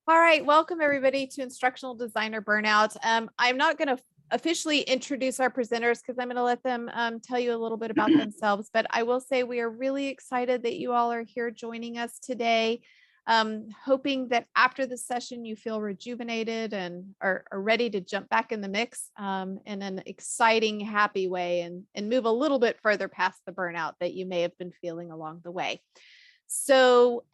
All right, welcome everybody to Instructional Designer Burnout. I'm not going to officially introduce our presenters because I'm going to let them tell you a little bit about themselves, but I will say we are really excited that you all are here joining us today. Hoping that after the session you feel rejuvenated and are ready to jump back in the mix in an exciting, happy way and move a little bit further past the burnout that you may have been feeling along the way. So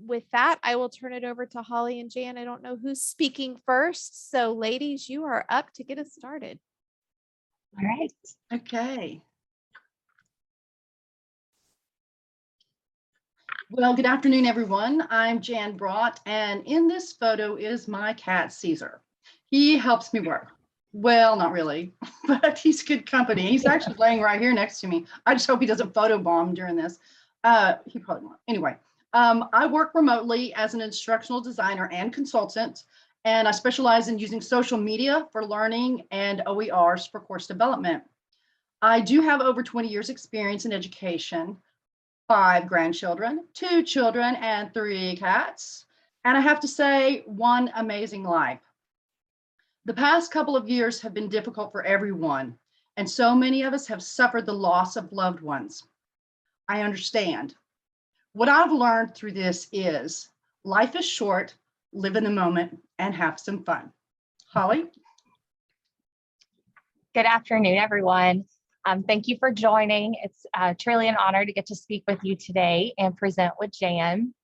with that, I will turn it over to Holly and Jan. I don't know who's speaking first. So ladies, you are up to get us started. All right. Okay. Well, good afternoon, everyone. I'm Jan Brott, and in this photo is my cat, Caesar. He helps me work. Well, not really, but he's good company. He's actually laying right here next to me. I just hope he doesn't photobomb during this. He probably won't. Anyway, I work remotely as an instructional designer and consultant, and I specialize in using social media for learning and OERs for course development. I do have over 20 years experience in education, 5 grandchildren, 2 children, and 3 cats. And I have to say, one amazing life. The past couple of years have been difficult for everyone, and so many of us have suffered the loss of loved ones. I understand. What I've learned through this is life is short, live in the moment, and have some fun. Holly? Good afternoon, everyone. Thank you for joining. It's truly an honor to get to speak with you today and present with Jan.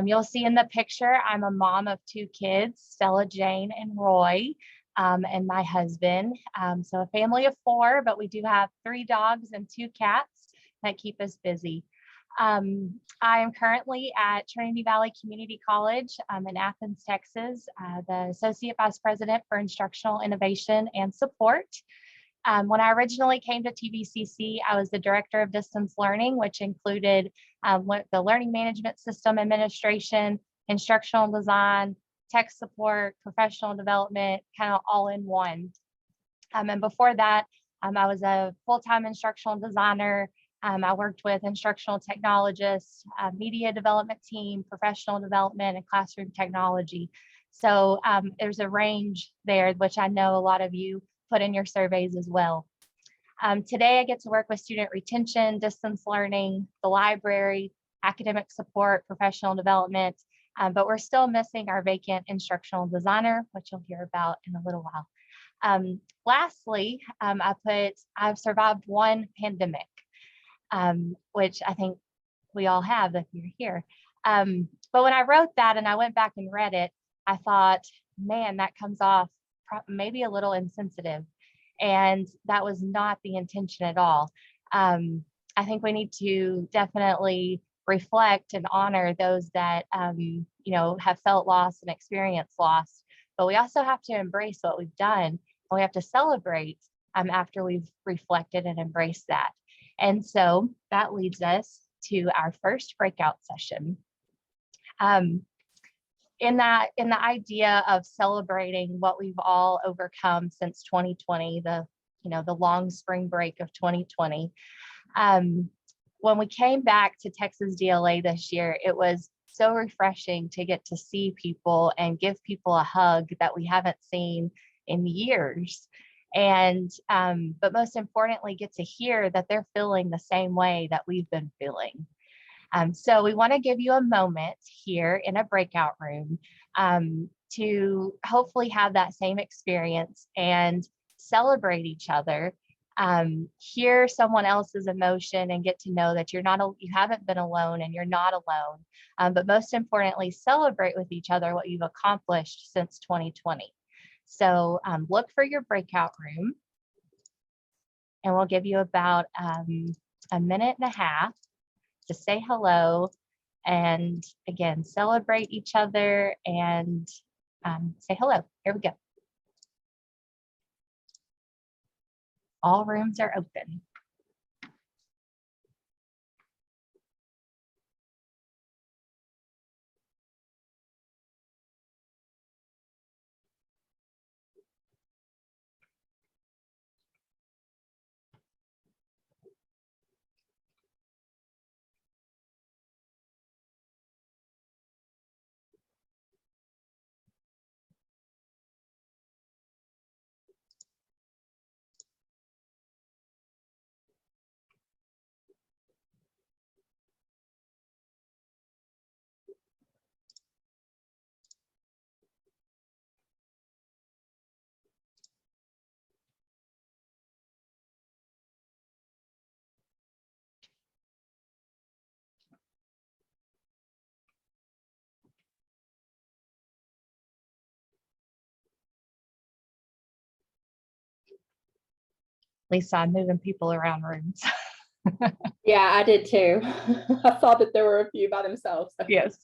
You'll see in the picture, I'm a mom of 2 kids, Stella, Jane, and Roy, and my husband. So a family of 4, but we do have 3 dogs and 2 cats that keep us busy. I am currently at Trinity Valley Community College in Athens, Texas, the Associate Vice President for Instructional Innovation and Support. When I originally came to TVCC, I was the Director of Distance Learning, which included the Learning Management System Administration, Instructional Design, Tech Support, Professional Development, kind of all in one. And before that, I was a full-time instructional designer. I worked with instructional technologists, media development team, professional development, and classroom technology. So there's a range there, which I know a lot of you put in your surveys as well. Today, I get to work with student retention, distance learning, the library, academic support, professional development, but we're still missing our vacant instructional designer, which you'll hear about in a little while. Lastly, I've survived 1 pandemic. Which I think we all have if you're here. But when I wrote that and I went back and read it, I thought, man, that comes off maybe a little insensitive. And that was not the intention at all. I think we need to definitely reflect and honor those that have felt loss and experienced loss. But we also have to embrace what we've done, and we have to celebrate after we've reflected and embraced that. And so that leads us to our first breakout session. In the idea of celebrating what we've all overcome since 2020, the long spring break of 2020. When we came back to TxDLA this year, it was so refreshing to get to see people and give people a hug that we haven't seen in years. And but most importantly, get to hear that they're feeling the same way that we've been feeling. So we want to give you a moment here in a breakout room to hopefully have that same experience and celebrate each other, hear someone else's emotion and get to know that you haven't been alone and you're not alone. But most importantly, celebrate with each other what you've accomplished since 2020. So look for your breakout room, and we'll give you about a minute and a half to say hello and again, celebrate each other and say hello. Here we go. All rooms are open. Lisa, I'm moving people around rooms. Yeah, I did too. I saw that there were a few by themselves. So. Yes.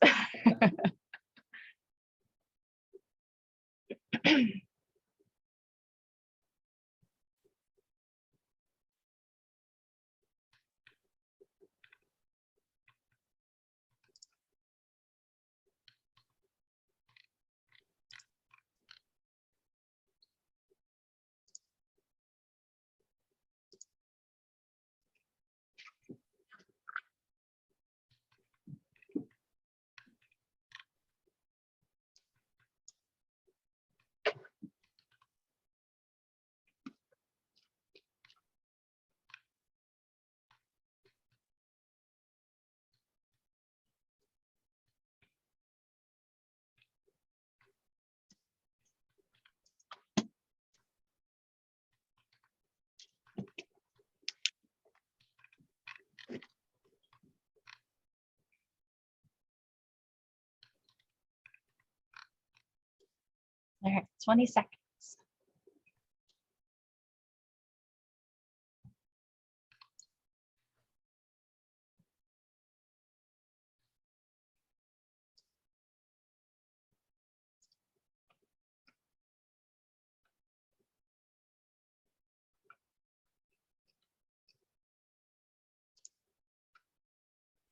All right, 20 seconds.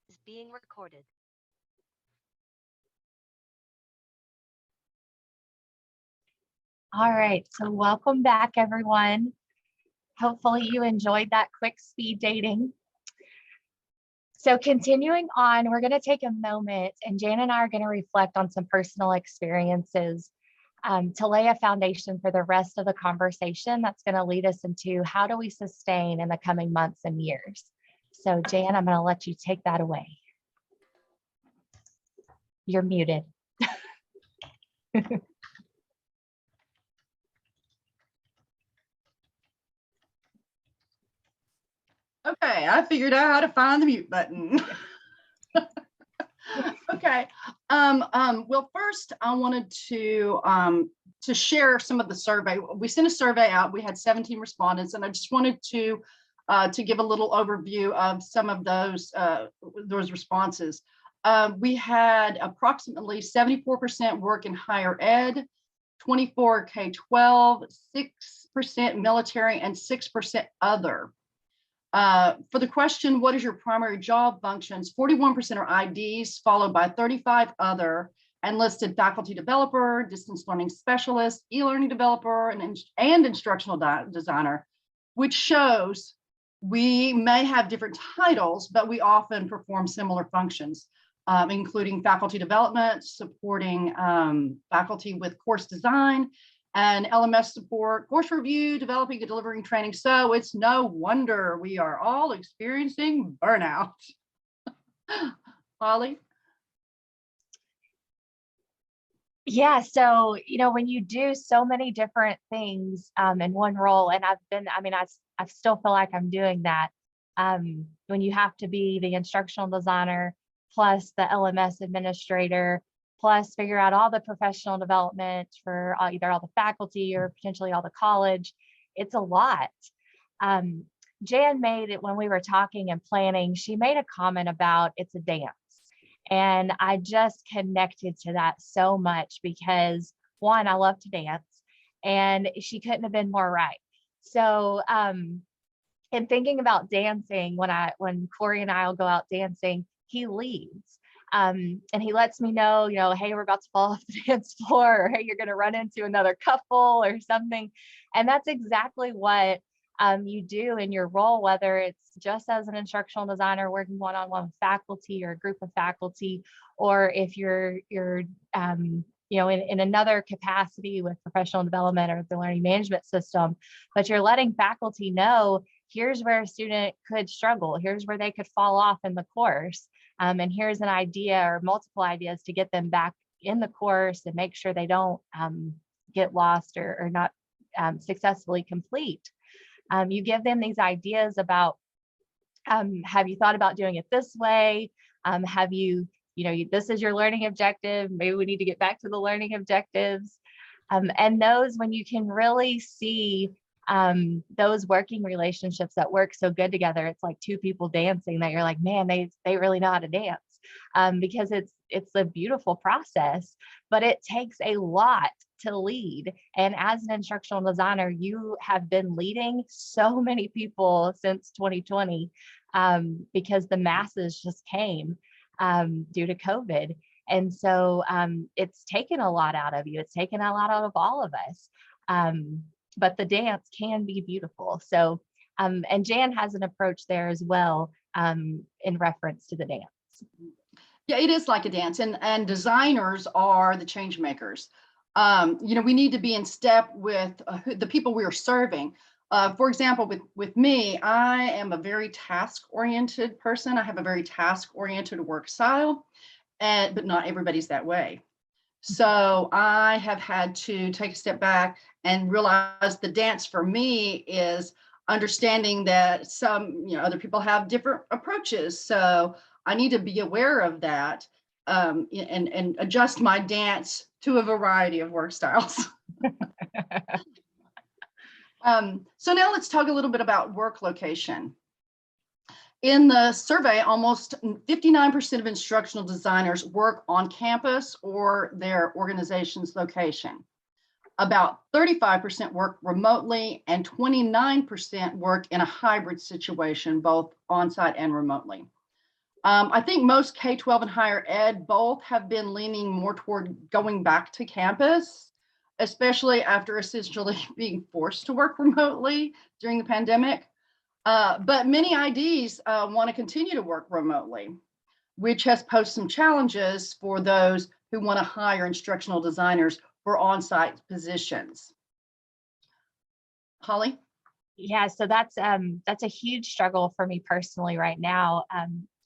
Is being recorded. All right, so welcome back, everyone. Hopefully you enjoyed that quick speed dating. So continuing on, we're going to take a moment and Jan and I are going to reflect on some personal experiences to lay a foundation for the rest of the conversation that's going to lead us into how do we sustain in the coming months and years. So Jan, I'm going to let you take that away. You're muted. Okay, I figured out how to find the mute button. Okay. Well, first I wanted to share some of the survey. We sent a survey out. We had 17 respondents, and I just wanted to give a little overview of some of those responses. We had approximately 74% work in higher ed, 24 K-12, 6% military, and 6% other. For the question, what is your primary job functions? 41% are IDs, followed by 35 other, and listed faculty developer, distance learning specialist, e-learning developer, and instructional designer, which shows we may have different titles, but we often perform similar functions, including faculty development, supporting faculty with course design, and LMS support, course review, developing and delivering training. So it's no wonder we are all experiencing burnout. Holley? Yeah, so, when you do so many different things in one role, and I still feel like I'm doing that. When you have to be the instructional designer, plus the LMS administrator, plus figure out all the professional development for either all the faculty or potentially all the college. It's a lot. Jan made it when we were talking and planning, she made a comment about it's a dance. And I just connected to that so much because one, I love to dance and she couldn't have been more right. So in thinking about dancing, when Corey and I will go out dancing, he leads. And he lets me know, hey, we're about to fall off the dance floor, or hey, you're going to run into another couple or something. And that's exactly what you do in your role, whether it's just as an instructional designer working one-on-one with faculty or a group of faculty, or if you're in another capacity with professional development or the learning management system, but you're letting faculty know, here's where a student could struggle, here's where they could fall off in the course. And here's an idea or multiple ideas to get them back in the course and make sure they don't get lost or not successfully complete. You give them these ideas about, have you thought about doing it this way? Have you, this is your learning objective. Maybe we need to get back to the learning objectives. And those, when you can really see those working relationships that work so good together. It's like two people dancing that you're like, man, they really know how to dance, because it's a beautiful process, but it takes a lot to lead. And as an instructional designer, you have been leading so many people since 2020, because the masses just came due to COVID. And so it's taken a lot out of you. It's taken a lot out of all of us. But the dance can be beautiful. So, and Jan has an approach there as well, in reference to the dance. Yeah, it is like a dance, and designers are the change makers. We need to be in step with the people we are serving. For example, with me, I am a very task-oriented person. I have a very task-oriented work style, but not everybody's that way. So I have had to take a step back and realize the dance for me is understanding that some, other people have different approaches. So I need to be aware of that, and adjust my dance to a variety of work styles. So now let's talk a little bit about work location. In the survey, almost 59% of instructional designers work on campus or their organization's location. About 35% work remotely, and 29% work in a hybrid situation, both on-site and remotely. I think most K-12 and higher ed both have been leaning more toward going back to campus, especially after essentially being forced to work remotely during the pandemic. But many IDs want to continue to work remotely, which has posed some challenges for those who want to hire instructional designers for on-site positions. Holley? Yeah, so that's a huge struggle for me personally right now,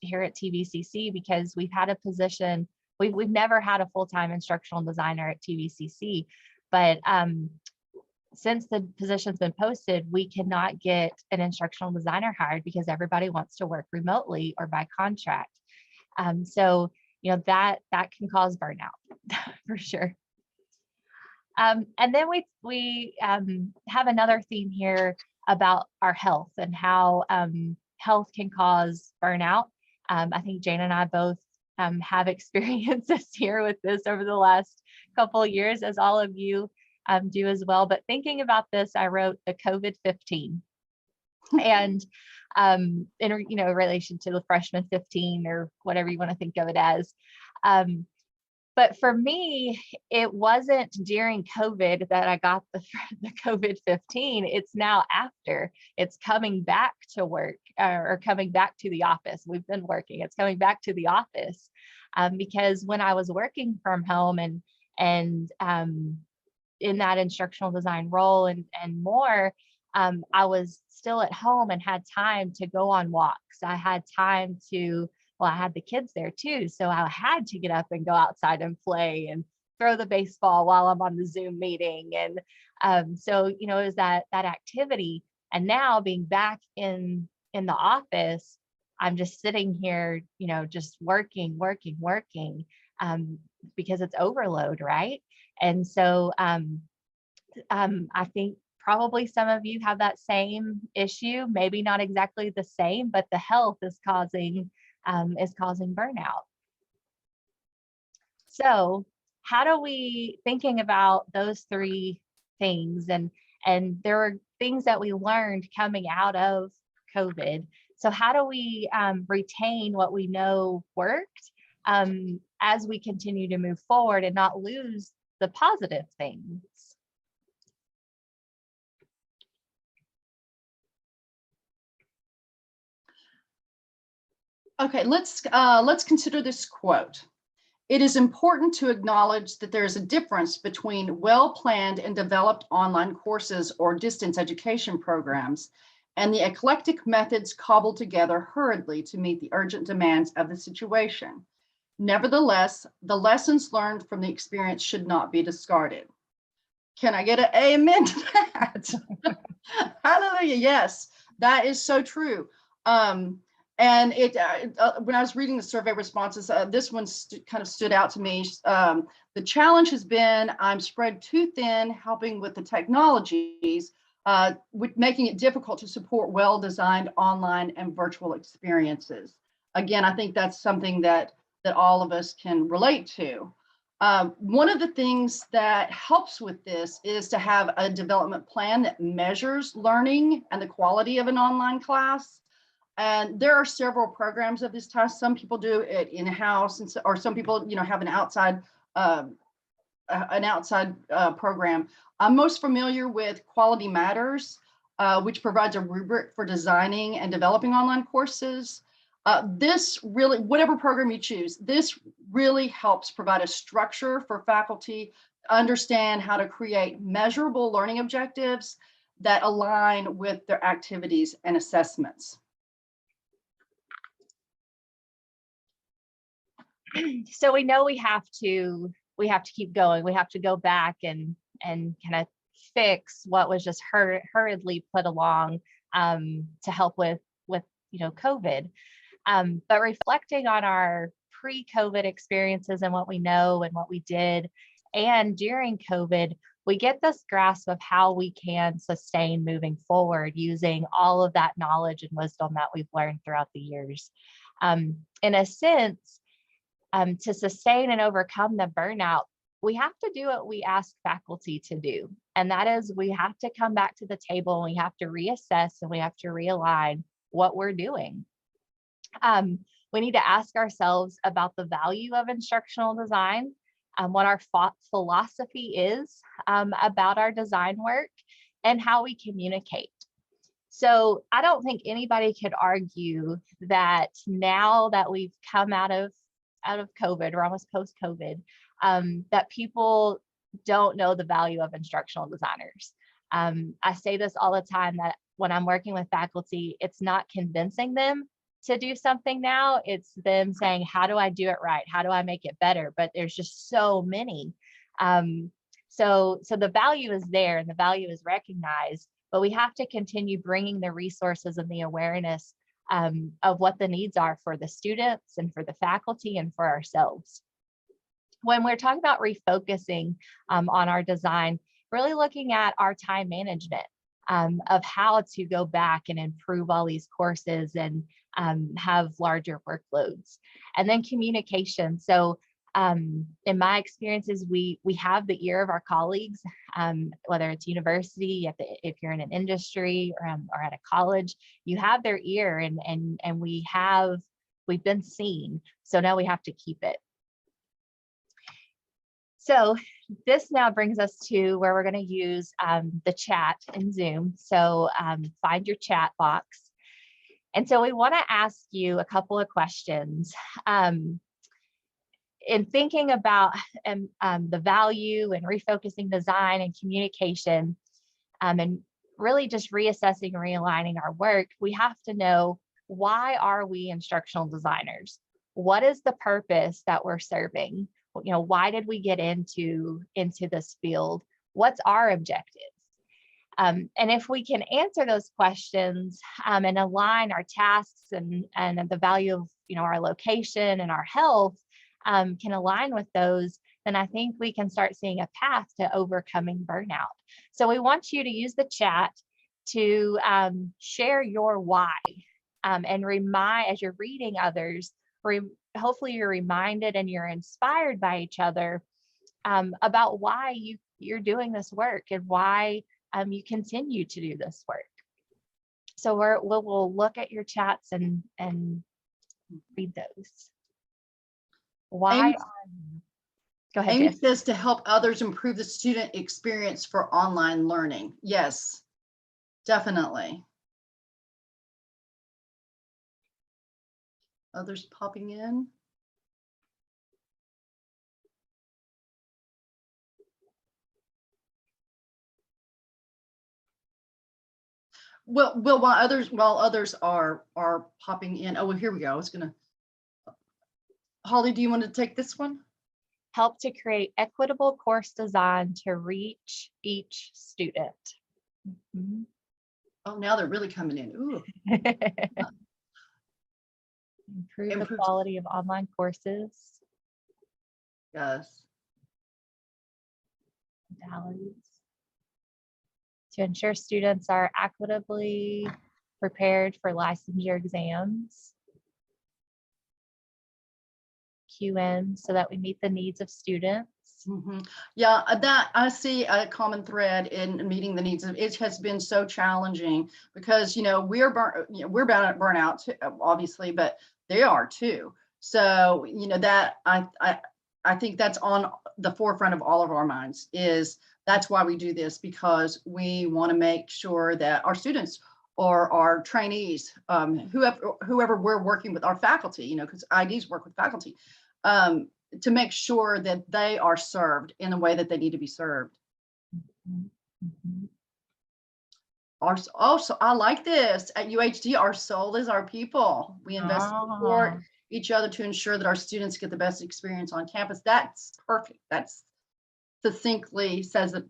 here at TVCC, because we've had a position, we've never had a full-time instructional designer at TVCC, but since the position's been posted, we cannot get an instructional designer hired because everybody wants to work remotely or by contract. So, that can cause burnout for sure. And then we have another theme here about our health and how health can cause burnout. I think Jane and I both have experiences here with this over the last couple of years, as all of you do as well. But thinking about this, I wrote the COVID-15, and in relation to the freshman 15 or whatever you want to think of it as. But for me, it wasn't during COVID that I got the COVID-15. It's now after. It's coming back to work, or coming back to the office. We've been working. It's coming back to the office, because when I was working from home and in that instructional design role and more, I was still at home and had time to go on walks. I had time to, I had the kids there too. So I had to get up and go outside and play and throw the baseball while I'm on the Zoom meeting. And so, it was that activity. And now being back in the office, I'm just sitting here, just working, because it's overload, right? And so I think probably some of you have that same issue, maybe not exactly the same, but the health is causing burnout. So how do we, thinking about those three things, and there were things that we learned coming out of COVID. So how do we retain what we know worked as we continue to move forward and not lose the positive things? Okay, let's consider this quote. It is important to acknowledge that there is a difference between well-planned and developed online courses or distance education programs and the eclectic methods cobbled together hurriedly to meet the urgent demands of the situation. Nevertheless, the lessons learned from the experience should not be discarded. Can I get an amen to that? Hallelujah. Yes, that is so true. And when I was reading the survey responses, this one kind of stood out to me. The challenge has been I'm spread too thin helping with the technologies, with making it difficult to support well-designed online and virtual experiences. Again, I think that's something that all of us can relate to. One of the things that helps with this is to have a development plan that measures learning and the quality of an online class. And there are several programs of this type. Some people do it in-house, or some people, have an outside program. I'm most familiar with Quality Matters, which provides a rubric for designing and developing online courses. This really, whatever program you choose, this really helps provide a structure for faculty to understand how to create measurable learning objectives that align with their activities and assessments. So we know we have to keep going. We have to go back and kind of fix what was just hurriedly put along to help with COVID. But reflecting on our pre-COVID experiences and what we know and what we did, and during COVID, we get this grasp of how we can sustain moving forward using all of that knowledge and wisdom that we've learned throughout the years. In a sense, to sustain and overcome the burnout, we have to do what we ask faculty to do. And that is, we have to come back to the table and we have to reassess and we have to realign what we're doing. We need to ask ourselves about the value of instructional design, what our philosophy is about our design work, and how we communicate. So I don't think anybody could argue that now that we've come out of COVID, or almost post-COVID, that people don't know the value of instructional designers. I say this all the time, that when I'm working with faculty, it's not convincing them to do something now, it's them saying, how do I do it right? How do I make it better? But there's just so many. So the value is there and the value is recognized, but we have to continue bringing the resources and the awareness of what the needs are for the students and for the faculty and for ourselves. When we're talking about refocusing on our design, really looking at our time management of how to go back and improve all these courses and have larger workloads. And then communication. So in my experiences, we have the ear of our colleagues, whether it's university, if you're in an industry or at a college, you have their ear, and we've been seen. So now we have to keep it. So this now brings us to where we're going to use the chat in Zoom. So find your chat box. And so we want to ask you a couple of questions. In thinking about the value and refocusing design and communication, and really just reassessing and realigning our work, we have to know, why are we instructional designers? What is the purpose that we're serving? Why did we get into this field? What's our objective? And if we can answer those questions and align our tasks and the value of our location and our health can align with those, then I think we can start seeing a path to overcoming burnout. So we want you to use the chat to share your why, and remind, as you're reading others, hopefully you're reminded and you're inspired by each other about why you're doing this work and why you continue to do this work. So we'll look at your chats and read those. Why? Go ahead, Amy Jen. says to help others improve the student experience for online learning. Yes, definitely. Others popping in. Well, while others are popping in. Oh, well, here we go. I was gonna. Holley, do you want to take this one? Help to create equitable course design to reach each student. Mm-hmm. Oh, now they're really coming in. Ooh. Improve the quality of online courses. Yes. Modalities. to ensure students are equitably prepared for licensure exams, QM, so that we meet the needs of students. Mhm. Yeah, that I see a common thread in meeting the needs of it. Has been so challenging because we're burnout too, obviously, but they are too. So that I think that's on the forefront of all of our minds. That's why we do this, because we want to make sure that our students or our trainees, whoever we're working with, our faculty, because IDs work with faculty. To make sure that they are served in the way that they need to be served. Mhm. Also, I like this at UHD, our soul is our people. We invest in support each other to ensure that our students get the best experience on campus. That's perfect. That's succinctly says it,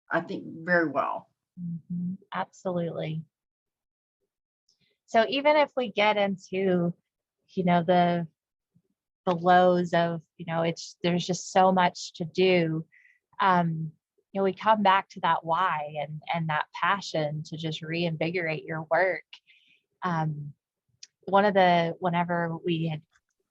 I think, very well. Absolutely. So even if we get into, the lows of, there's just so much to do. We come back to that why and that passion to just reinvigorate your work. Whenever we had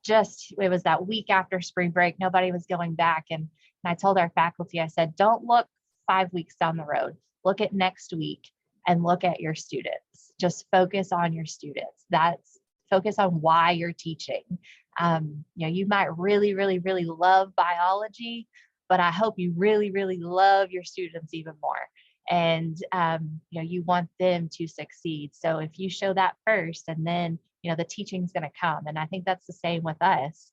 it was that week after spring break, nobody was going back. And I told our faculty, I said, don't look 5 weeks down the road, look at next week and look at your students. Just focus on your students. Focus on why you're teaching. You might really, really, really love biology, but I hope you really, really love your students even more. And, you want them to succeed. So if you show that first, and then, the teaching is going to come. And I think that's the same with us.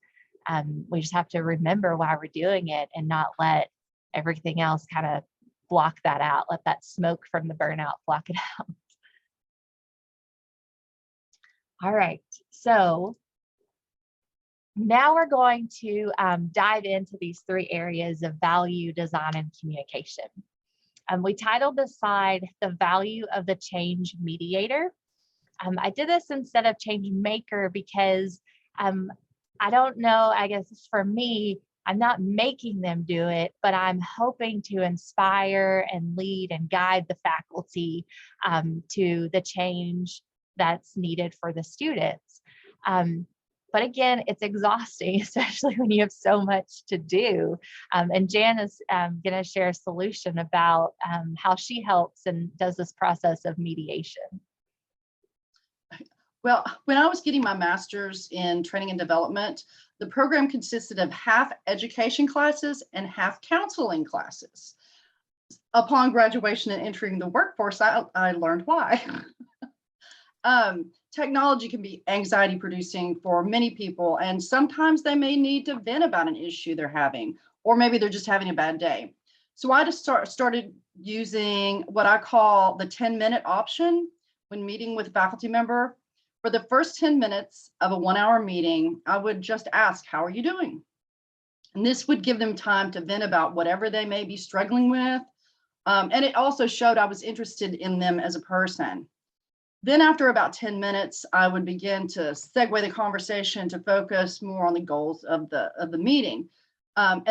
We just have to remember why we're doing it and not let everything else kind of block that out. Let that smoke from the burnout block it out. All right. So now we're going to dive into these 3 areas of value, design, and communication. We titled this slide, The Value of the Change Mediator. I did this instead of change maker because I don't know, I guess for me, I'm not making them do it, but I'm hoping to inspire and lead and guide the faculty to the change that's needed for the students. But again, it's exhausting, especially when you have so much to do. And Jan is going to share a solution about how she helps and does this process of mediation. Well, when I was getting my master's in training and development, the program consisted of half education classes and half counseling classes. Upon graduation and entering the workforce, I learned why. Technology can be anxiety producing for many people, and sometimes they may need to vent about an issue they're having, or maybe they're just having a bad day. So I just started using what I call the 10-minute option when meeting with a faculty member. For the first 10 minutes of a 1-hour meeting, I would just ask, how are you doing? And this would give them time to vent about whatever they may be struggling with. And it also showed I was interested in them as a person. Then after about 10 minutes, I would begin to segue the conversation to focus more on the goals of the meeting. But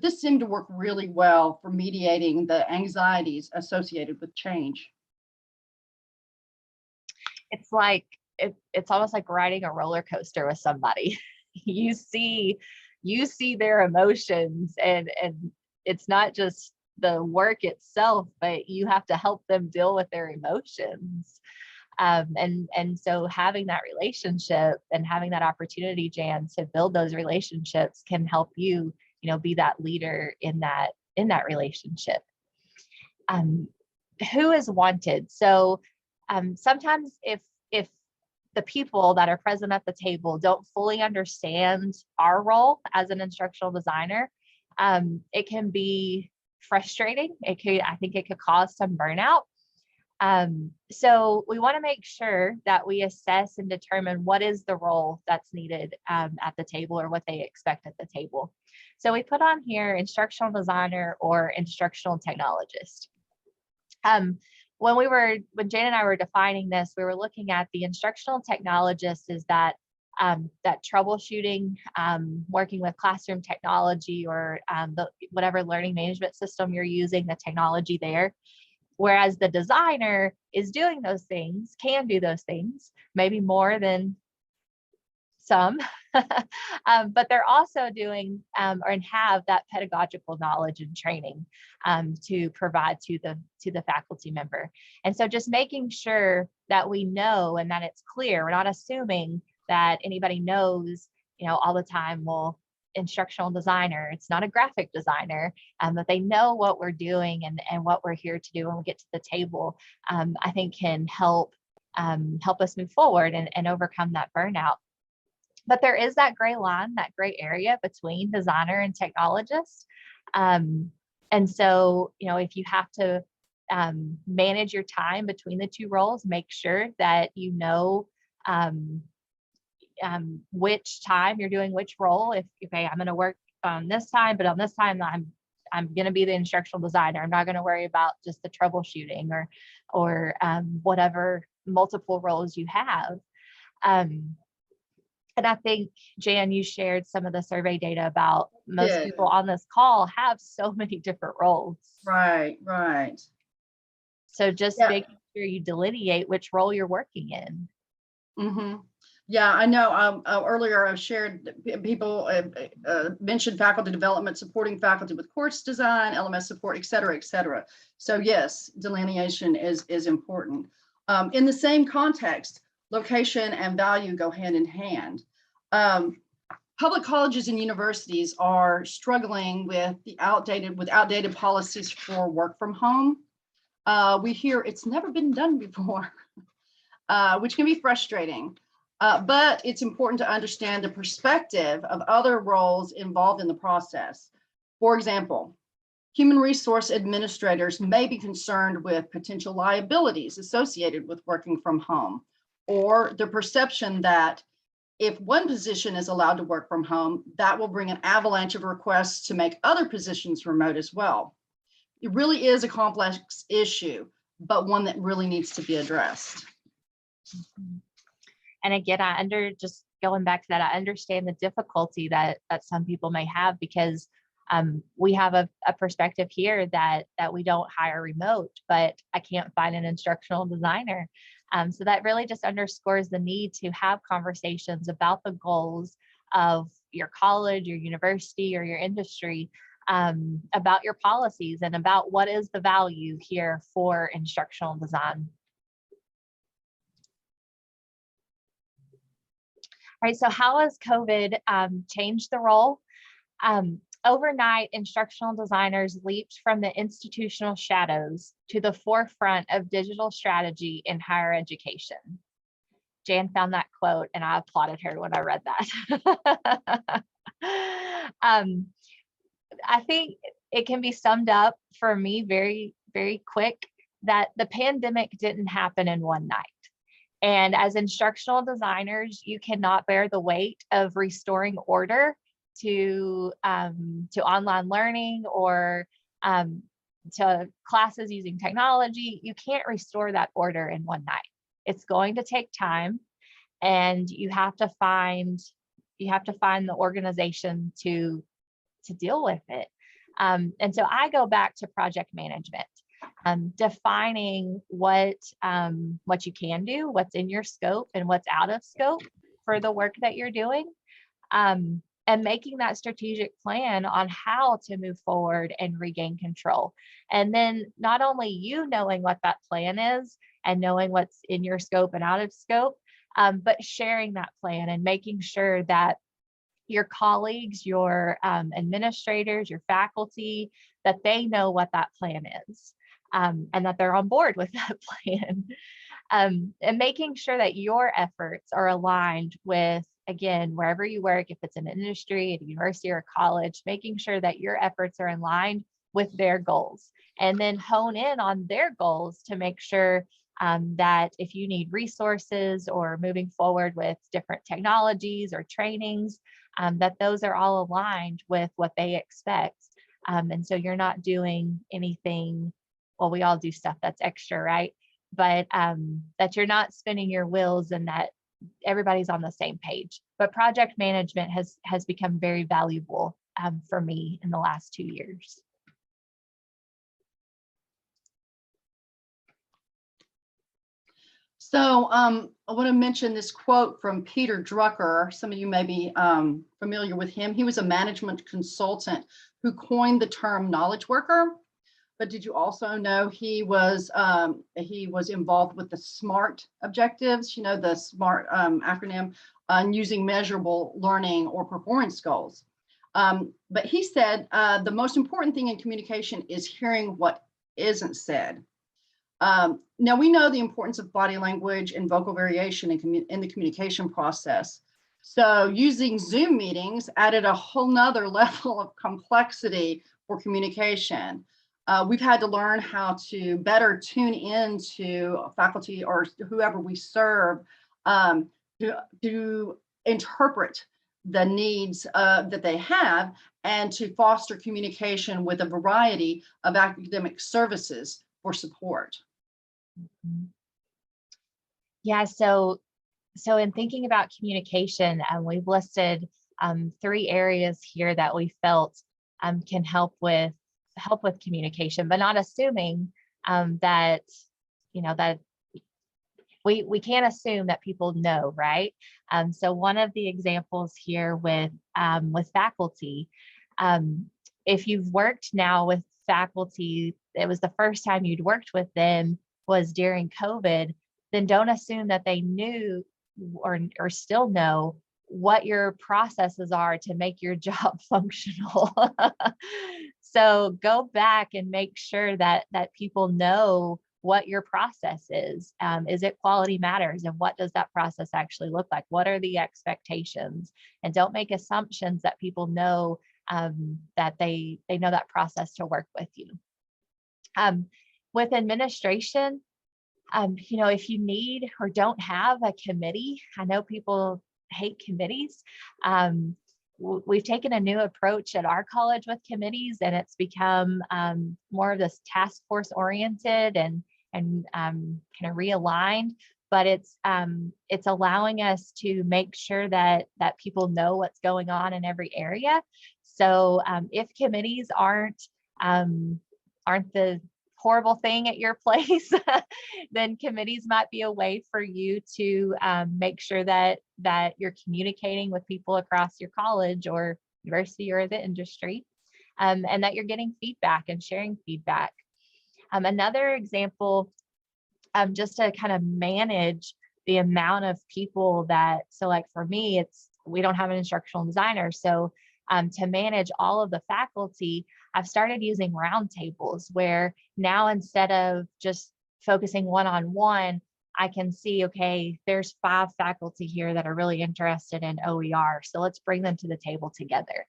this seemed to work really well for mediating the anxieties associated with change. It's almost like riding a roller coaster with somebody. You see their emotions, and it's not just the work itself, but you have to help them deal with their emotions. And so having that relationship and having that opportunity, Jan, to build those relationships can help you, be that leader in that relationship. Who is wanted? So sometimes if the people that are present at the table don't fully understand our role as an instructional designer, it can be frustrating. I think it could cause some burnout. So we want to make sure that we assess and determine what is the role that's needed at the table, or what they expect at the table. So we put on here instructional designer or instructional technologist. When Jane and I were defining this, we were looking at the instructional technologist is that troubleshooting, working with classroom technology or whatever learning management system you're using, the technology there. Whereas the designer is doing those things, can do those things, maybe more than some, but they're also doing or have that pedagogical knowledge and training to provide to the faculty member. And so just making sure that we know and that it's clear, we're not assuming that anybody knows, all the time, well, instructional designer, it's not a graphic designer, but they know what we're doing and what we're here to do when we get to the table, I think can help us move forward and overcome that burnout. But there is that gray line, that gray area between designer and technologist. And so, if you have to manage your time between the two roles, make sure that you know which time you're doing which role. If, okay, I'm going to work on this time, but on this time I'm going to be the instructional designer. I'm not going to worry about just the troubleshooting or whatever multiple roles you have. And I think, Jan, you shared some of the survey data about most people on this call have so many different roles. Right. So just making sure you delineate which role you're working in. Mm-hmm. Yeah, I know. Earlier I shared people mentioned faculty development, supporting faculty with course design, LMS support, et cetera, et cetera. So yes, delineation is important. In the same context, location and value go hand in hand. Public colleges and universities are struggling with outdated policies for work from home. We hear it's never been done before, which can be frustrating. But it's important to understand the perspective of other roles involved in the process. For example, human resource administrators may be concerned with potential liabilities associated with working from home, or the perception that if one position is allowed to work from home, that will bring an avalanche of requests to make other positions remote as well. It really is a complex issue, but one that really needs to be addressed. And again, just going back to that, I understand the difficulty that some people may have, because we have a perspective here that we don't hire remote, but I can't find an instructional designer. So that really just underscores the need to have conversations about the goals of your college, your university, or your industry, about your policies and about what is the value here for instructional design. All right, so how has COVID changed the role? Overnight, instructional designers leaped from the institutional shadows to the forefront of digital strategy in higher education. Jan found that quote and I applauded her when I read that. I think it can be summed up for me very, very quick that the pandemic didn't happen in one night. And as instructional designers, you cannot bear the weight of restoring order to online learning or to classes using technology. You can't restore that order in one night. It's going to take time, and you have to find the organization to deal with it. And so I go back to project management. Defining what you can do, what's in your scope and what's out of scope for the work that you're doing, and making that strategic plan on how to move forward and regain control. And then not only you knowing what that plan is and knowing what's in your scope and out of scope, but sharing that plan and making sure that your colleagues, your administrators, your faculty, that they know what that plan is. And that they're on board with that plan, and making sure that your efforts are aligned with, again, wherever you work, if it's an industry, a university, or a college, making sure that your efforts are aligned with their goals, and then hone in on their goals to make sure that if you need resources or moving forward with different technologies or trainings, that those are all aligned with what they expect. And so you're not doing anything. Well, we all do stuff that's extra, right? But that you're not spinning your wheels and that everybody's on the same page. But project management has become very valuable for me in the last 2 years. So I want to mention this quote from Peter Drucker. Some of you may be familiar with him. He was a management consultant who coined the term knowledge worker. But did you also know he was involved with the SMART objectives, you know, the SMART acronym, using measurable learning or performance goals. But he said the most important thing in communication is hearing what isn't said. Now we know the importance of body language and vocal variation in the communication process. So using Zoom meetings added a whole nother level of complexity for communication. We've had to learn how to better tune into faculty or whoever we serve to interpret the needs that they have and to foster communication with a variety of academic services for support. Yeah, so in thinking about communication, we've listed 3 areas here that we felt can help with communication, but not assuming that, you know, that we can't assume that people know, right? So one of the examples here with faculty, if you've worked now with faculty, it was the first time you'd worked with them was during COVID, then don't assume that they knew or still know what your processes are to make your job functional. So go back and make sure that people know what your process is. Is it quality matters? And what does that process actually look like? What are the expectations? And don't make assumptions that people know that they know that process to work with you. With administration, you know, if you need or don't have a committee, I know people hate committees. We've taken a new approach at our college with committees, and it's become more of this task force oriented and kind of realigned. But it's allowing us to make sure that people know what's going on in every area. So if committees aren't the horrible thing at your place, then committees might be a way for you to make sure that you're communicating with people across your college or university or the industry, and that you're getting feedback and sharing feedback. Another example, just to kind of manage the amount of people so like for me, we don't have an instructional designer. So to manage all of the faculty, I've started using roundtables where now instead of just focusing one-on-one, I can see, okay, there's 5 faculty here that are really interested in OER. So let's bring them to the table together.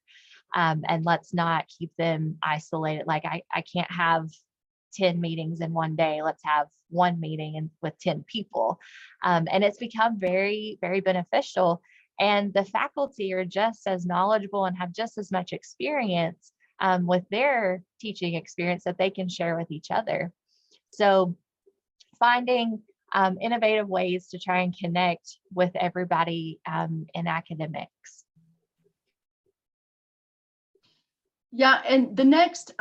And let's not keep them isolated. Like I can't have 10 meetings in one day. Let's have one meeting with 10 people. And it's become very, very beneficial. And the faculty are just as knowledgeable and have just as much experience with their teaching experience that they can share with each other. So finding innovative ways to try and connect with everybody in academics. Yeah, and the next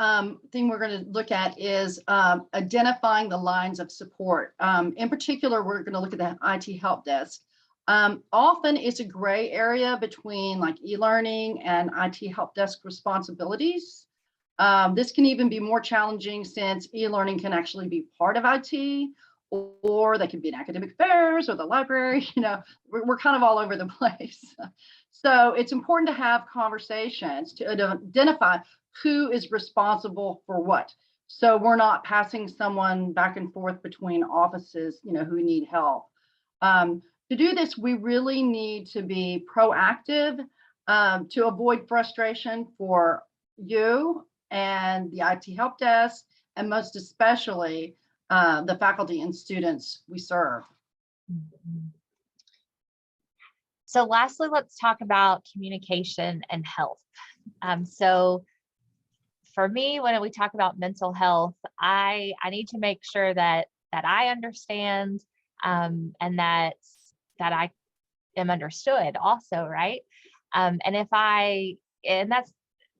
thing we're going to look at is identifying the lines of support. In particular, we're going to look at the IT help desk. Often it's a gray area between like e-learning and IT help desk responsibilities. This can even be more challenging since e-learning can actually be part of IT, or they can be in academic fairs or the library. You know, we're kind of all over the place. So it's important to have conversations to identify who is responsible for what. So we're not passing someone back and forth between offices, you know, who need help. To do this, we really need to be proactive to avoid frustration for you and the IT help desk, and most especially the faculty and students we serve. So lastly, let's talk about communication and health. So for me, when we talk about mental health, I need to make sure that I understand and that I am understood also, right? And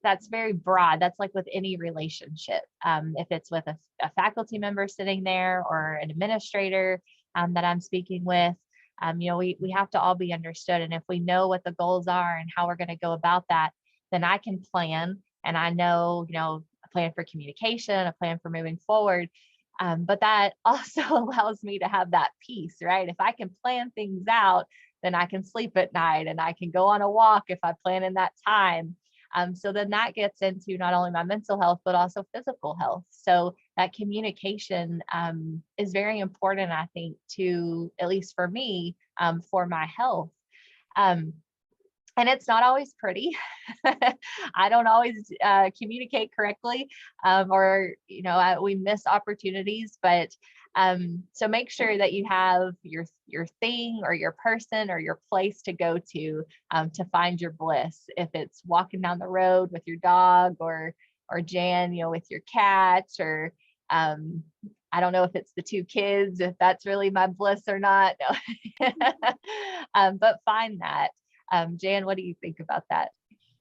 that's very broad. That's like with any relationship. If it's with a faculty member sitting there or an administrator, that I'm speaking with. We have to all be understood. And if we know what the goals are and how we're going to go about that, then I can plan, and I know, a plan for communication, a plan for moving forward. But that also allows me to have that peace, right? If I can plan things out, then I can sleep at night and I can go on a walk if I plan in that time. So then that gets into not only my mental health, but also physical health. So that communication is very important, I think, to, at least for me, for my health. And it's not always pretty. I don't always communicate correctly, or we miss opportunities. But so make sure that you have your thing or your person or your place to go to find your bliss. If it's walking down the road with your dog, or Jan, with your cat, or I don't know if it's the two kids, if that's really my bliss or not. No. But find that. Jan, what do you think about that?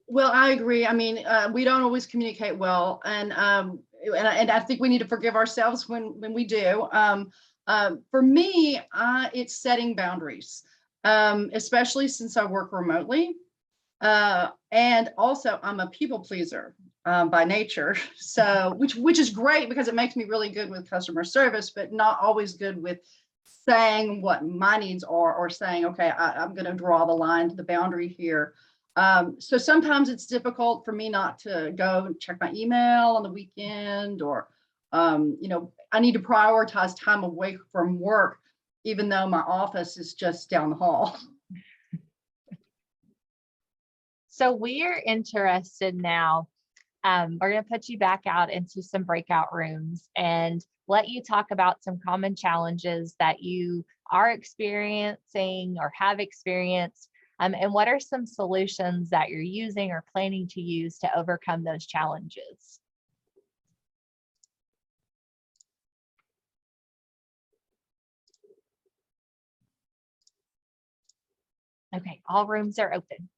Well, I agree. I mean, we don't always communicate well, and I think we need to forgive ourselves when we do. For me, it's setting boundaries, especially since I work remotely, and also I'm a people pleaser by nature. So, which is great because it makes me really good with customer service, but not always good with saying what my needs are, or saying, okay, I'm going to draw the line to the boundary here. So sometimes it's difficult for me not to go and check my email on the weekend, or, I need to prioritize time away from work, even though my office is just down the hall. So we are interested now. We're going to put you back out into some breakout rooms and let you talk about some common challenges that you are experiencing or have experienced, and what are some solutions that you're using or planning to use to overcome those challenges. Okay, all rooms are open.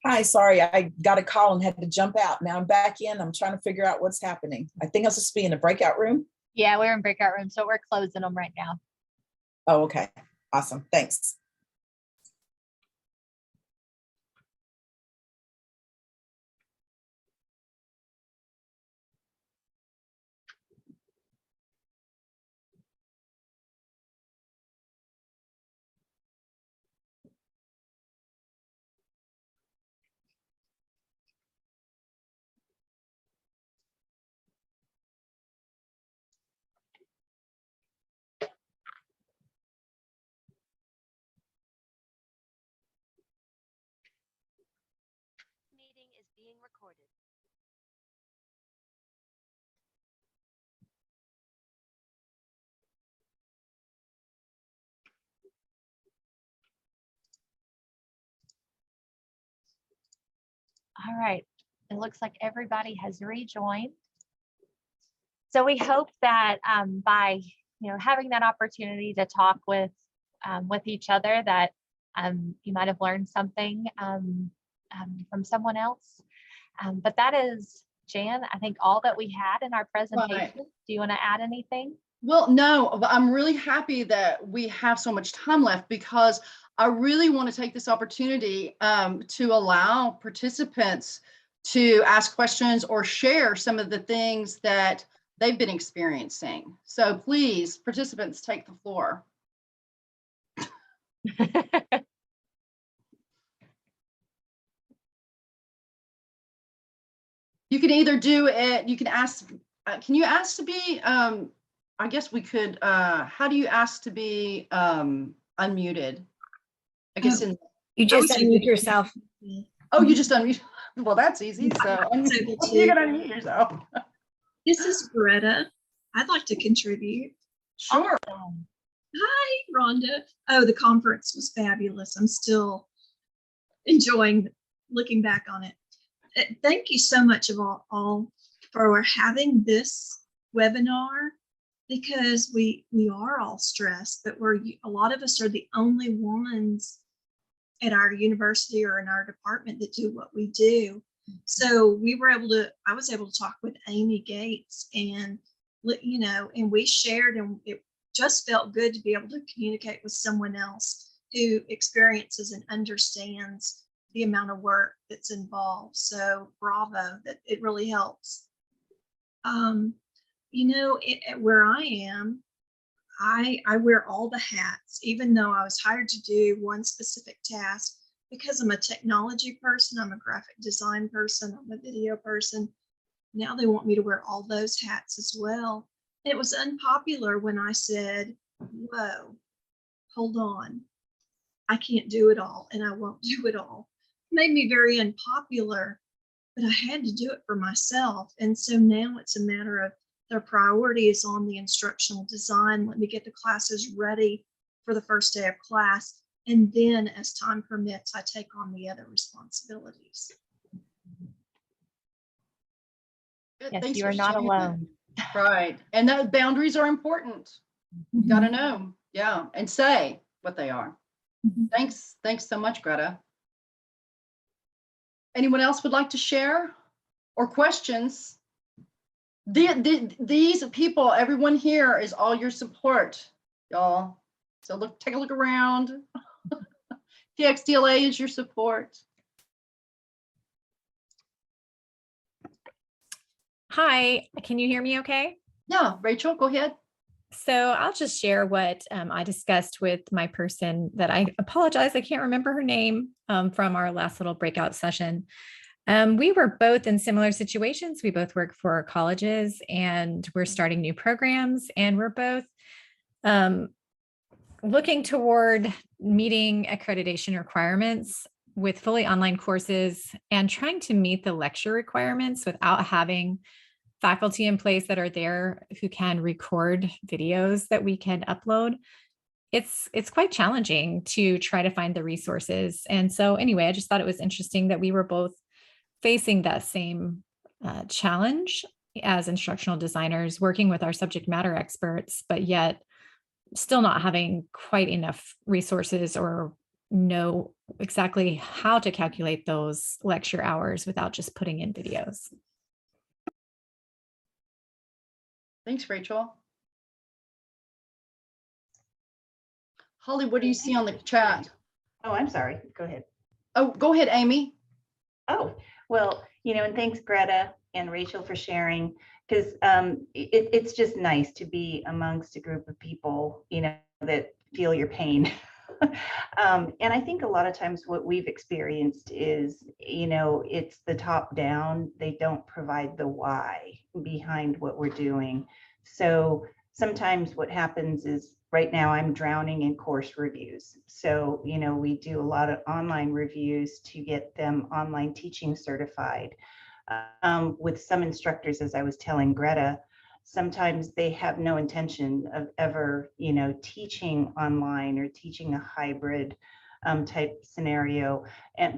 Hi, sorry, I got a call and had to jump out. Now I'm back in. I'm trying to figure out what's happening. I think I was supposed to be in a breakout room. Yeah, we're in breakout room, so we're closing them right now. Oh, okay. Awesome. Thanks. Meeting is being recorded. All right, it looks like everybody has rejoined. So we hope that by having that opportunity to talk with each other, that you might have learned something from someone else. But that is, Jan, I think all that we had in our presentation. Right. Do you want to add anything? Well, no, but I'm really happy that we have so much time left because I really want to take this opportunity to allow participants to ask questions or share some of the things that they've been experiencing. So please, participants, take the floor. You can either do it, you can ask, can you ask to be, I guess we could, how do you ask to be unmuted? I guess You just unmute yourself. oh, you just unmute. Well, that's easy. So you can unmute yourself. This is Greta. I'd like to contribute. Sure. Awesome. Hi, Rhonda. Oh, the conference was fabulous. I'm still enjoying looking back on it. Thank you so much of all for having this webinar, because we are all stressed, but a lot of us are the only ones at our university or in our department that do what we do. So I was able to talk with Amy Gates, and and we shared, and it just felt good to be able to communicate with someone else who experiences and understands the amount of work that's involved. So bravo, that it really helps. Where I am, I wear all the hats, even though I was hired to do one specific task, because I'm a technology person, I'm a graphic design person, I'm a video person. Now they want me to wear all those hats as well. And it was unpopular when I said, whoa, hold on. I can't do it all, and I won't do it all. It made me very unpopular, but I had to do it for myself. And so now it's a matter of their priority is on the instructional design. Let me get the classes ready for the first day of class. And then as time permits, I take on the other responsibilities. Good. Yes, Thanks you for are not sharing that. alone. Right. And that boundaries are important. You got to know. Yeah. And say what they are. Thanks. Thanks so much, Greta. Anyone else would like to share or questions? These people, everyone here is all your support, y'all. So take a look around. TxDLA is your support. Hi, can you hear me okay? Yeah, Rachel, go ahead. So I'll just share what I discussed with my person that I apologize, I can't remember her name from our last little breakout session. We were both in similar situations. We both work for colleges and we're starting new programs, and we're both looking toward meeting accreditation requirements with fully online courses and trying to meet the lecture requirements without having faculty in place that are there who can record videos that we can upload. It's quite challenging to try to find the resources. And so anyway, I just thought it was interesting that we were both facing that same challenge as instructional designers, working with our subject matter experts, but yet still not having quite enough resources or know exactly how to calculate those lecture hours without just putting in videos. Thanks, Rachel. Holly, what do you see on the chat? Oh, I'm sorry. Go ahead. Oh, go ahead, Amy. Oh, well, and thanks Greta and Rachel for sharing, because it's just nice to be amongst a group of people, that feel your pain. And I think a lot of times what we've experienced is, it's the top down. They don't provide the why behind what we're doing. So sometimes what happens is, right now I'm drowning in course reviews. So, we do a lot of online reviews to get them online teaching certified. With some instructors, as I was telling Greta, sometimes they have no intention of ever, teaching online or teaching a hybrid type scenario,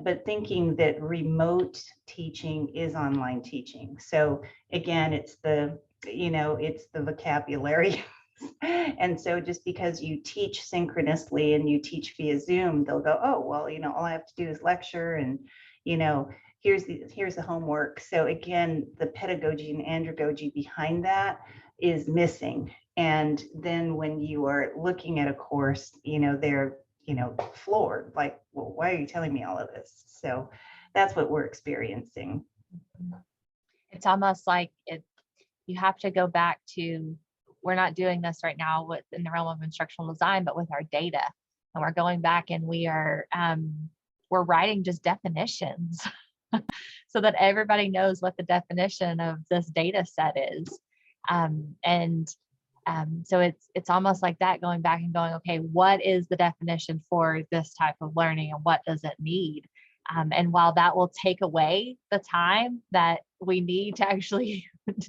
but thinking that remote teaching is online teaching. So again, it's the vocabulary. And so just because you teach synchronously and you teach via Zoom, they'll go, oh, well, all I have to do is lecture and, here's the homework. So again, the pedagogy and andragogy behind that is missing. And then when you are looking at a course, they're, floored, like, well, why are you telling me all of this? So that's what we're experiencing. It's almost like you have to go back to, we're not doing this right now in the realm of instructional design, but with our data. And we're going back and we're writing just definitions so that everybody knows what the definition of this data set is. So it's almost like that, going back and going, okay, what is the definition for this type of learning and what does it need? And while that will take away the time that we need to actually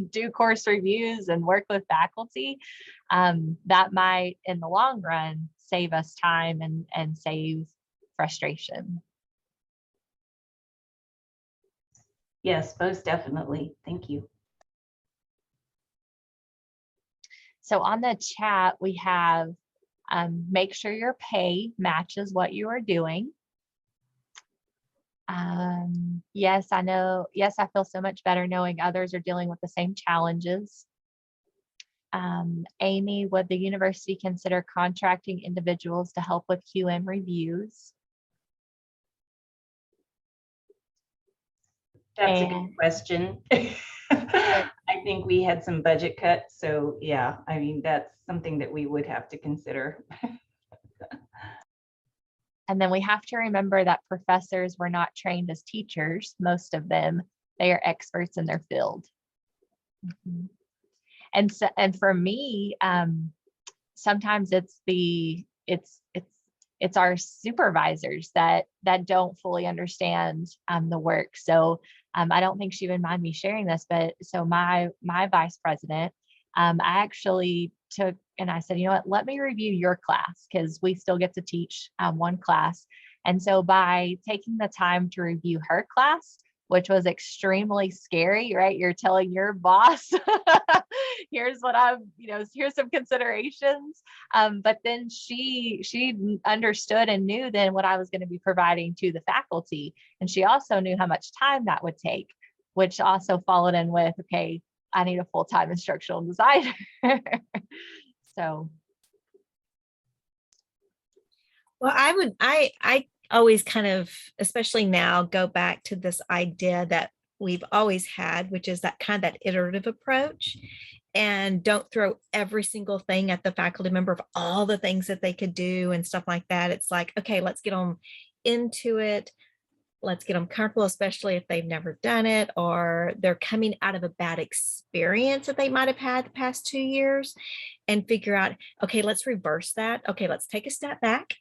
do course reviews and work with faculty, that might, in the long run, save us time and save frustration. Yes, most definitely. Thank you. So on the chat, we have make sure your pay matches what you are doing. Yes, I know. Yes, I feel so much better knowing others are dealing with the same challenges. Amy, would the university consider contracting individuals to help with QM reviews? That's a good question. I think we had some budget cuts. So yeah, I mean, that's something that we would have to consider. And then we have to remember that professors were not trained as teachers. Most of them, they are experts in their field. Mm-hmm. And for me, sometimes it's our supervisors that don't fully understand the work. So I don't think she would mind me sharing this, but so my vice president, I actually took, and I said, you know what, let me review your class, because we still get to teach one class. And so by taking the time to review her class, which was extremely scary, right? You're telling your boss, here's what here's some considerations. But then she understood and knew then what I was going to be providing to the faculty. And she also knew how much time that would take, which also followed in with, okay, I need a full-time instructional designer. So. Well, I always kind of, especially now, go back to this idea that we've always had, which is that kind of that iterative approach, and don't throw every single thing at the faculty member of all the things that they could do and stuff like that. It's like, okay, let's get them into it. Let's get them comfortable, especially if they've never done it or they're coming out of a bad experience that they might have had the past 2 years, and figure out, okay, let's reverse that. Okay, let's take a step back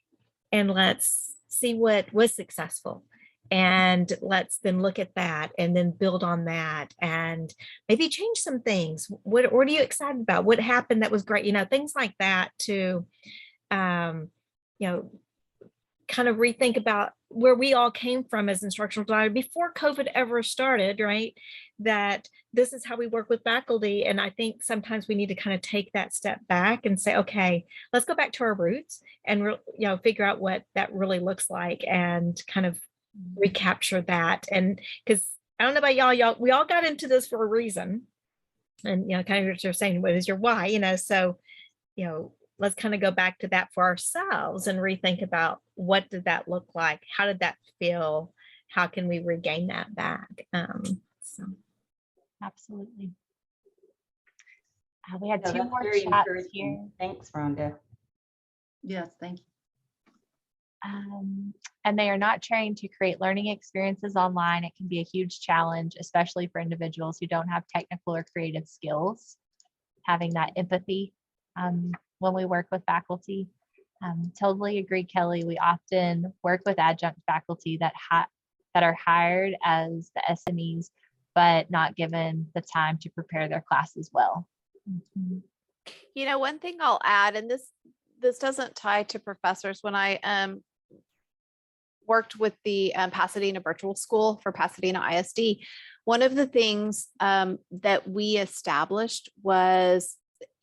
and let's see what was successful. And let's then look at that and then build on that and maybe change some things. What are you excited about? What happened that was great? Things like that to, kind of rethink about where we all came from as instructional designers before COVID ever started, right? That this is how we work with faculty. And I think sometimes we need to kind of take that step back and say, okay, let's go back to our roots and figure out what that really looks like and kind of recapture that. And because I don't know about y'all, we all got into this for a reason. And kind of what you're saying, what is your why? So let's kind of go back to that for ourselves and rethink about what did that look like? How did that feel? How can we regain that back? So Absolutely. We had No, two that's more very chats encouraging. here. Thanks, Rhonda. Yes, thank you. And they are not trained to create learning experiences online. It can be a huge challenge, especially for individuals who don't have technical or creative skills. Having that empathy when we work with faculty. Totally agree, Kelly. We often work with adjunct faculty that are hired as the SMEs, but not given the time to prepare their classes well. One thing I'll add, and this doesn't tie to professors. When I worked with the Pasadena Virtual School for Pasadena ISD, one of the things that we established was,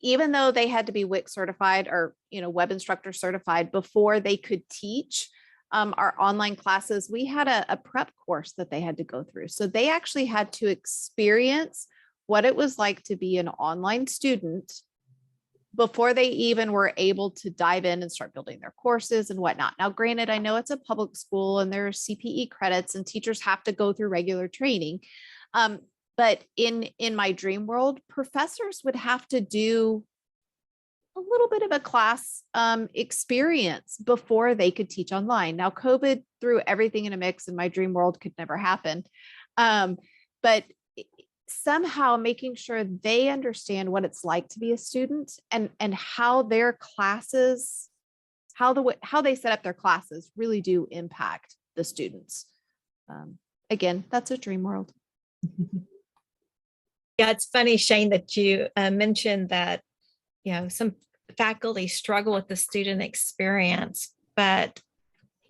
even though they had to be WIC certified or web instructor certified before they could teach our online classes, we had a prep course that they had to go through. So they actually had to experience what it was like to be an online student before they even were able to dive in and start building their courses and whatnot. Now, granted, I know it's a public school and there are CPE credits and teachers have to go through regular training. But in my dream world, professors would have to do a little bit of a class experience before they could teach online. Now, COVID threw everything in a mix, and my dream world could never happen. But somehow making sure they understand what it's like to be a student and how their classes, how they set up their classes really do impact the students. Again, that's a dream world. yeah, it's funny, Shane, that you mentioned that some faculty struggle with the student experience, but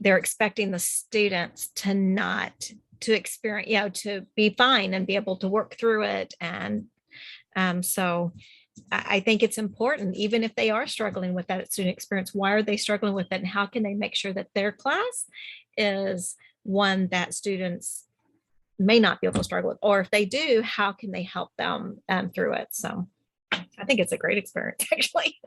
they're expecting the students to experience, to be fine and be able to work through it. And so I think it's important, even if they are struggling with that student experience, why are they struggling with it? And how can they make sure that their class is one that students may not be able to struggle with, or if they do, how can they help them through it? So I think it's a great experience, actually.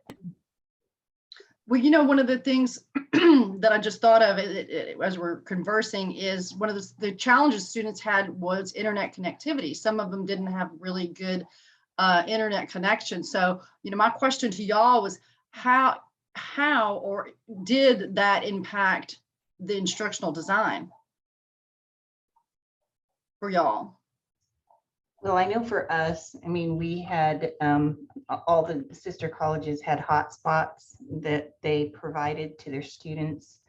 Well, one of the things that I just thought of as we're conversing is one of the challenges students had was internet connectivity. Some of them didn't have really good internet connection. So, my question to y'all was how or did that impact the instructional design for y'all? Well, I know for us, we had all the sister colleges had hotspots that they provided to their students.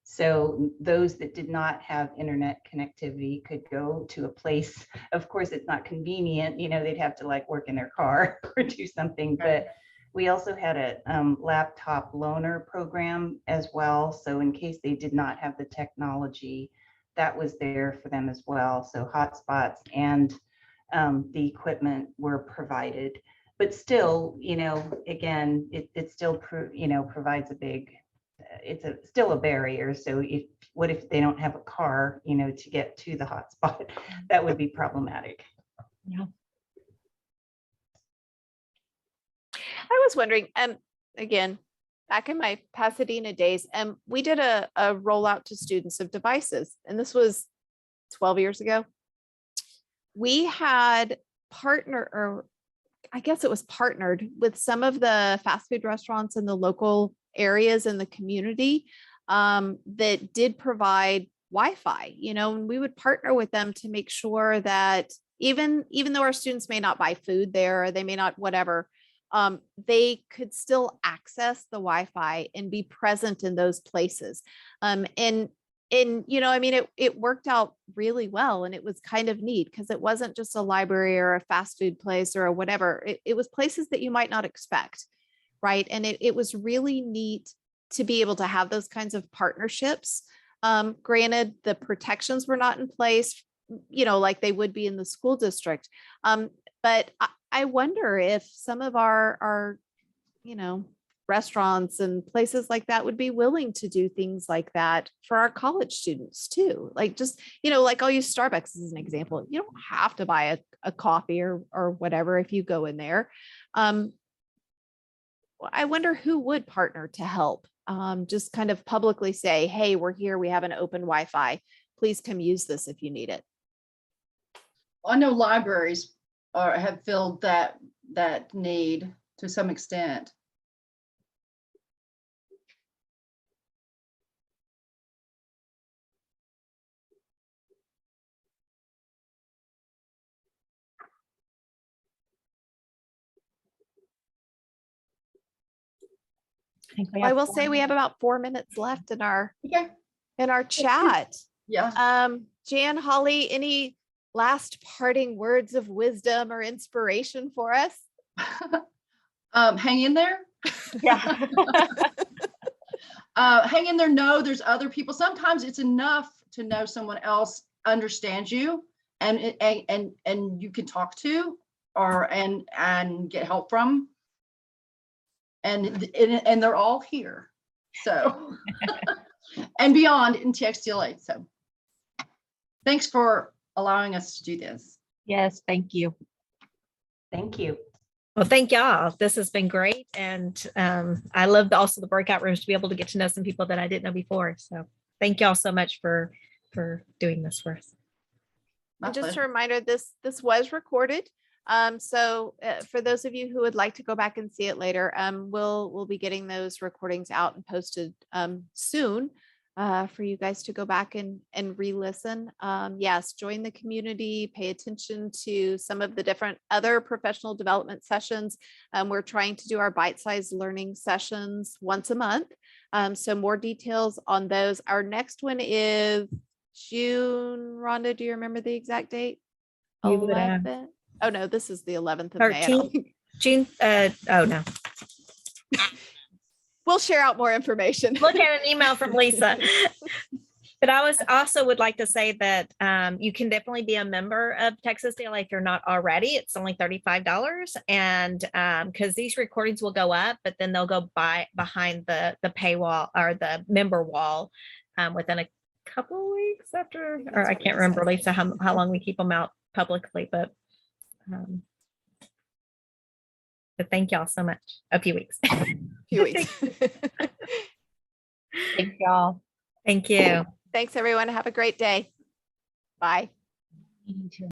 So those that did not have internet connectivity could go to a place. Of course, it's not convenient, they'd have to work in their car or do something. But we also had a laptop loaner program as well. So in case they did not have the technology, that was there for them as well. So hotspots and the equipment were provided, but still, again, it still provides a big, still a barrier. So what if they don't have a car, to get to the hotspot? That would be problematic. Yeah. I was wondering, again, back in my Pasadena days, we did a rollout to students of devices, and this was 12 years ago. We had partnered with some of the fast food restaurants in the local areas in the community that did provide Wi-Fi, and we would partner with them to make sure that even though our students may not buy food there, or they may not, whatever, they could still access the Wi-Fi and be present in those places. It worked out really well, and it was kind of neat because it wasn't just a library or a fast food place or whatever. It was places that you might not expect, right? And it was really neat to be able to have those kinds of partnerships. Granted, the protections were not in place, like they would be in the school district. But I wonder if some of our restaurants and places like that would be willing to do things like that for our college students too. Like just, like I'll use Starbucks as an example. You don't have to buy a coffee or whatever if you go in there. I wonder who would partner to help. Just kind of publicly say, hey, we're here. We have an open Wi-Fi. Please come use this if you need it. I know libraries have filled that need to some extent. I will say we have about 4 minutes left in our chat. Yeah. Jan, Holley, any last parting words of wisdom or inspiration for us? Hang in there. Yeah. Hang in there. Know there's other people. Sometimes it's enough to know someone else understands you and you can talk to and get help from. And they're all here. So and beyond in TxDLA. So thanks for allowing us to do this. Yes, thank you. Thank you. Well, thank y'all. This has been great. And I loved also the breakout rooms to be able to get to know some people that I didn't know before. So thank y'all so much for doing this for us. My Just pleasure. a reminder, this was recorded. So for those of you who would like to go back and see it later, we'll be getting those recordings out and posted soon for you guys to go back and re-listen. Yes, join the community, pay attention to some of the different other professional development sessions. We're trying to do our bite-sized learning sessions once a month. So more details on those. Our next one is June. Rhonda, do you remember the exact date? You would, 11th? Oh no, this is the 11th of May. I don't 13th, think- June. Oh no. We'll share out more information. Look at an email from Lisa. But I also would like to say that you can definitely be a member of TxDLA if you're not already. It's only $35, and because these recordings will go up, but then they'll go behind the paywall or the member wall within a couple of weeks after, or I can't remember, Lisa, how long we keep them out publicly, but thank y'all so much. A few weeks. Few weeks. Thank y'all. Thank you. Thanks everyone. Have a great day. Bye. You too.